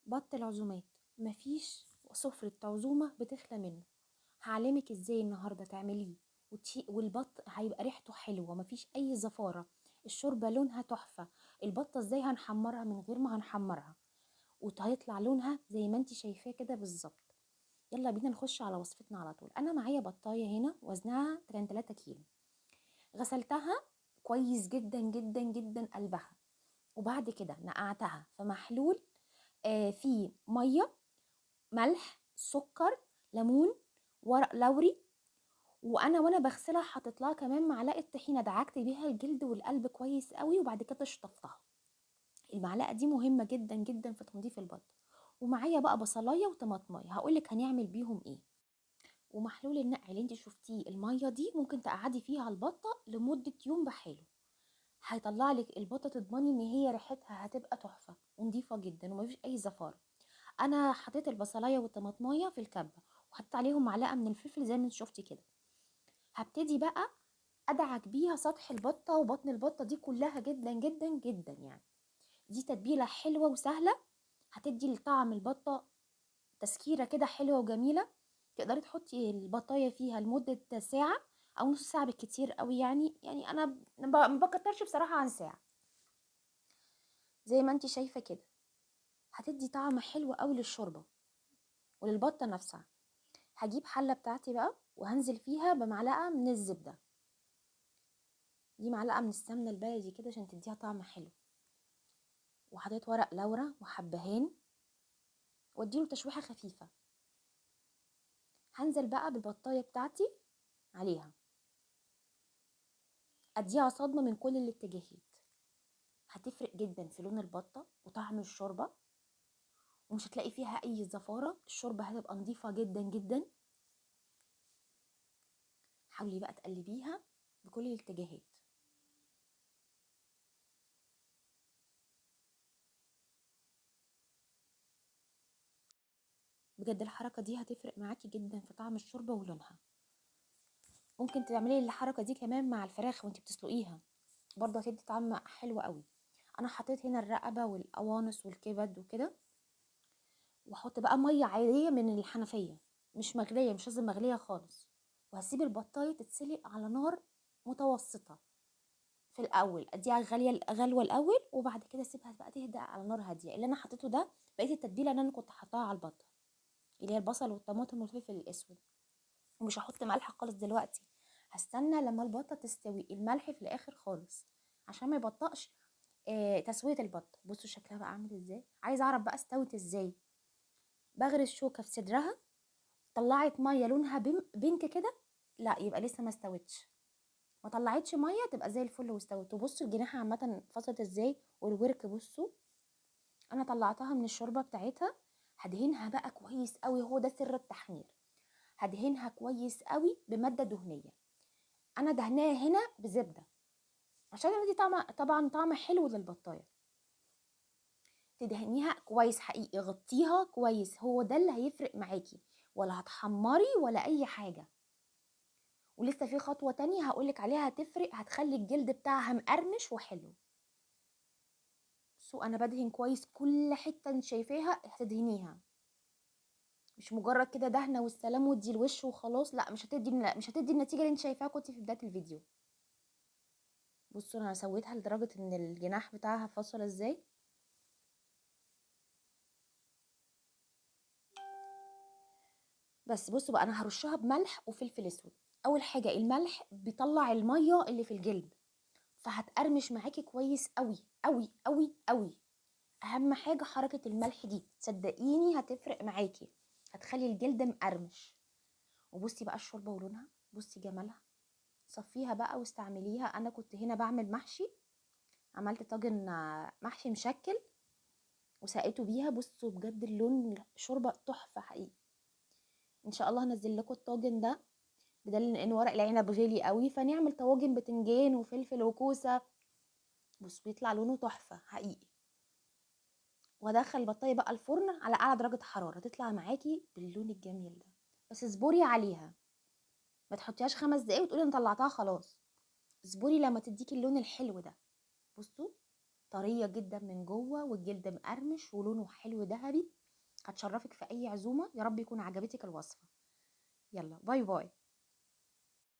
بط العزومات، مفيش سفرة عزومة بتخلى منه. هعلمك ازاي النهارده تعمليه، والبط هيبقى ريحته حلوه، مفيش اي زفاره، الشوربه لونها تحفه. البطه ازاي هنحمرها من غير ما هنحمرها، وهيطلع لونها زي ما انت شايفاه كده بالظبط. يلا بينا نخش على وصفتنا على طول. انا معايا بطايه هنا وزنها كان 3 كيلو. غسلتها كويس جدا جدا جدا قلبها، وبعد كده نقعتها في محلول فيه ميه، ملح، سكر، ليمون، ورق لوري. وانا بغسلها حطيت لها كمان معلقه طحينه، دعكت بيها الجلد والقلب كويس قوي، وبعد كده شطفتها. المعلقه دي مهمه جدا جدا في تنظيف البط. ومعايا بقى بصلايه وطماطمايه هقولك هنعمل بيهم ايه. ومحلول النقع اللي انت شفتيه، الميه دي ممكن تقعدي فيها البطه لمده يوم بحاله، هيطلع لك البطه، تضمني ان هي ريحتها هتبقى تحفه ونضيفه جدا ومفيش اي زفاره. انا حطيت البصلايه والطماطمايه في الكبه، وحطيت عليهم معلقه من الفلفل زي ما انت شفتي كده. هبتدي بقى ادعك بيها سطح البطه وبطن البطه دي كلها جدا جدا جدا يعني. دي تتبيله حلوه وسهله، هتدي لطعم البطه تسكيره كده حلوه وجميله. تقدري تحطي البطايه فيها لمده ساعه او نص ساعه بالكتير قوي، يعني انا ما بكترش بصراحه عن ساعه. زي ما انت شايفه كده، هتدي طعم حلو قوي للشوربه وللبطه نفسها. هجيب حله بتاعتي بقى وهنزل فيها بمعلقه من الزبده، دي معلقه من السمنه البلدي كده عشان تديها طعم حلو. وحطيت ورق لورا وحبهان، واديله تشويحه خفيفه. هنزل بقى بالبطايه بتاعتي عليها، اديها صدمه من كل الاتجاهات. هتفرق جدا في لون البطه وطعم الشوربه، ومش هتلاقي فيها اي زفاره، الشوربه هتبقى نظيفه جدا جدا. حاولي بقى تقلبيها بكل الاتجاهات. بجد الحركه دي هتفرق معاكي جدا في طعم الشوربه ولونها. ممكن تعملي الحركه دي كمان مع الفراخ وانت بتسلقيها، برضه هتدي طعم حلو قوي. انا حطيت هنا الرقبه والقوانص والكبد وكده، واحط بقى ميه عاديه من الحنفيه، مش مغليه، مش لازم مغليه خالص. وهسيب البطايه تتسلق على نار متوسطه. في الاول اديها غاليه غلوه الاول، وبعد كده اسيبها بقى تهدى على نار هاديه. اللي انا حطيته ده بقيه التتبيله اللي انا كنت حطاها على البطه، اللي هي البصل والطماطم والفلفل الاسود. ومش هحط ملح خالص دلوقتي، هستنى لما البطه تستوي، الملح في الاخر خالص عشان ما يبطئش تسويه البط. بصوا شكلها بقى عامل ازاي. عايزه اعرف بقى استوت ازاي، بغرز شوكه في صدرها، طلعت ميه لونها بينك كده، لا يبقى لسه ما استوتش. ما طلعتش ميه تبقى زي الفل واستوت. وبصوا الجناح عامه فصلت ازاي، والورك بصوا. انا طلعتها من الشوربه بتاعتها. هدهنها بقى كويس قوي، هو ده سر التحمير. هدهنها كويس قوي بماده دهنيه. انا دهناها هنا بزبده عشان دي طبعا طعم حلو للبطايه. تدهنيها كويس حقيقي، غطيها كويس، هو ده اللي هيفرق معاكي. ولا هتحمري ولا اي حاجه. ولسه في خطوه تانية هقولك عليها هتفرق، هتخلي الجلد بتاعها مقرمش وحلو. انا بدهن كويس كل حته انت شايفاها هتدهنيها، مش مجرد كده دهنه والسلام ودي الوش وخلاص، لا مش هتدي النتيجه اللي انت شايفاها كنت في بدايه الفيديو. بصوا انا سويتها لدرجه ان الجناح بتاعها فصل ازاي. بس بصوا بقى انا هرشها بملح وفلفل اسود. اول حاجه الملح بيطلع الميه اللي في الجلد، فهتقرمش معاكي كويس قوي قوي قوي قوي. اهم حاجه حركه الملح دي، صدقيني هتفرق معاكي، هتخلي الجلد مقرمش. وبصي بقى الشوربه ولونها، بصي جمالها. صفيها بقى واستعمليها. انا كنت هنا بعمل محشي، عملت طاجن محشي مشكل وسقيته بيها. بصوا بجد اللون شوربه تحفه حقيقي. ان شاء الله هنزل لكم الطاجن ده، بدل ان ورق العنب غالي قوي فنعمل طواجن بتنجان وفلفل وكوسه. بص بيطلع لونه تحفه حقيقي. وادخل البطايه بقى الفرن على اعلى درجه حراره، تطلع معاكي باللون الجميل ده. بس اصبري عليها، ما تحطيهاش 5 دقايق وتقولي انا طلعتها خلاص. اصبري لما تديكي اللون الحلو ده. بصوا طريه جدا من جوه، والجلد مقرمش ولونه حلو ذهبي. هتشرفك في اي عزومه. يا رب يكون عجبتك الوصفه. يلا باي باي.